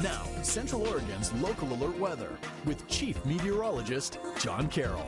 Now, Central Oregon's local alert weather with Chief Meteorologist John Carroll.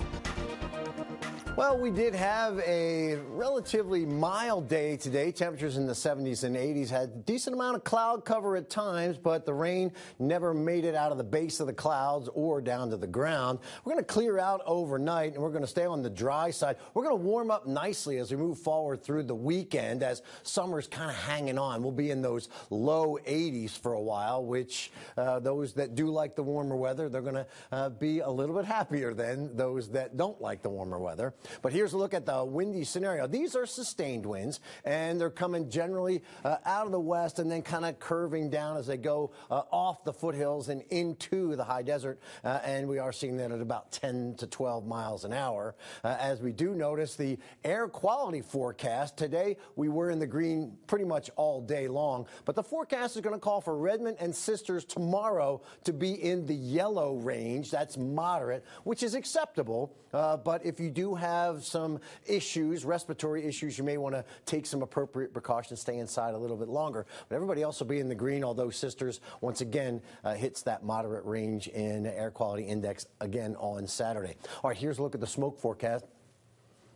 Well, we did have a relatively mild day today. Temperatures in the 70s and 80s, had a decent amount of cloud cover at times, but the rain never made it out of the base of the clouds or down to the ground. We're going to clear out overnight, and we're going to stay on the dry side. We're going to warm up nicely as we move forward through the weekend as summer's kind of hanging on. We'll be in those low 80s for a while, which those that do like the warmer weather, they're going to be a little bit happier than those that don't like the warmer weather. But here's a look at the windy scenario. These are sustained winds, and they're coming generally out of the west and then kind of curving down as they go off the foothills and into the high desert. And we are seeing that at about 10 to 12 miles an hour. As we do notice the air quality forecast, today we were in the green pretty much all day long. But the forecast is going to call for Redmond and Sisters tomorrow to be in the yellow range. That's moderate, which is acceptable. But if you do have some issues, respiratory issues, you may want to take some appropriate precautions, stay inside a little bit longer. But everybody else will be in the green, although Sisters once again hits that moderate range in air quality index again on Saturday. All right, here's a look at the smoke forecast.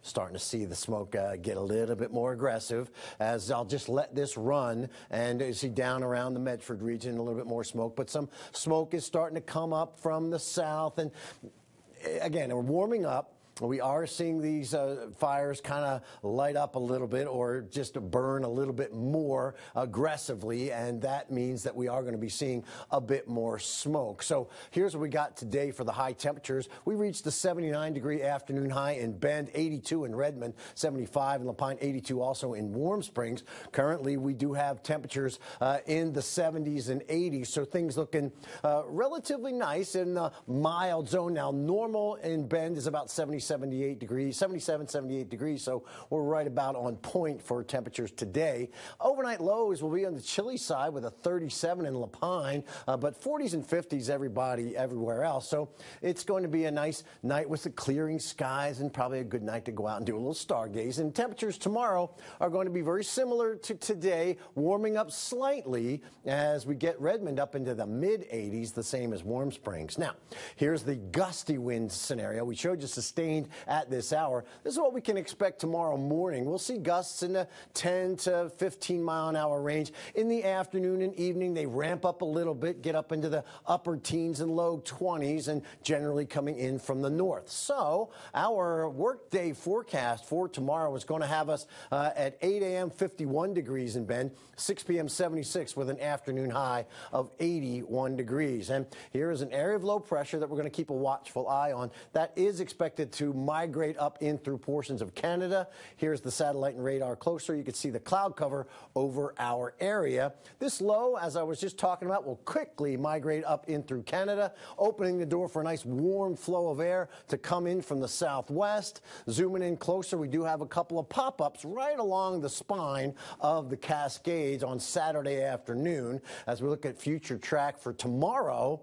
Starting to see the smoke get a little bit more aggressive as I'll just let this run, and you see down around the Medford region a little bit more smoke, but some smoke is starting to come up from the south, and again, we're warming up. We are seeing these fires kind of light up a little bit or just burn a little bit more aggressively, and that means that we are going to be seeing a bit more smoke. So here's what we got today for the high temperatures. We reached the 79-degree afternoon high in Bend, 82 in Redmond, 75 in La Pine, 82 also in Warm Springs. Currently, we do have temperatures in the 70s and 80s, so things looking relatively nice in the mild zone. Now, normal in Bend is about 77, 78 degrees, so we're right about on point for temperatures today. Overnight lows will be on the chilly side with a 37 in La Pine, but 40s and 50s everywhere else. So it's going to be a nice night with the clearing skies and probably a good night to go out and do a little stargaze. And temperatures tomorrow are going to be very similar to today, warming up slightly as we get Redmond up into the mid-80s, the same as Warm Springs. Now, here's the gusty wind scenario. We showed you sustained at this hour. This is what we can expect tomorrow morning. We'll see gusts in the 10 to 15 mile an hour range. In the afternoon and evening, they ramp up a little bit, get up into the upper teens and low 20s, and generally coming in from the north. So our workday forecast for tomorrow is going to have us at 8 a.m. 51 degrees in Bend, 6 p.m. 76 with an afternoon high of 81 degrees. And here is an area of low pressure that we're going to keep a watchful eye on. That is expected to migrate up in through portions of Canada. Here's the satellite and radar closer. You can see the cloud cover over our area. This low, as I was just talking about, will quickly migrate up in through Canada, opening the door for a nice warm flow of air to come in from the southwest. Zooming in closer, we do have a couple of pop-ups right along the spine of the Cascades on Saturday afternoon. As we look at future track for tomorrow,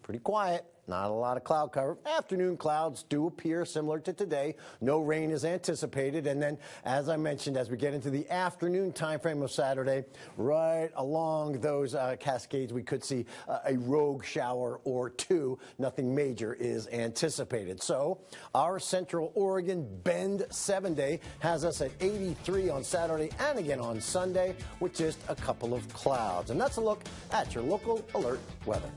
pretty quiet. Not a lot of cloud cover. Afternoon clouds do appear similar to today. No rain is anticipated. And then, as I mentioned, as we get into the afternoon time frame of Saturday, right along those Cascades, we could see a rogue shower or two. Nothing major is anticipated. So our Central Oregon Bend 7-day has us at 83 on Saturday and again on Sunday with just a couple of clouds. And that's a look at your local alert weather.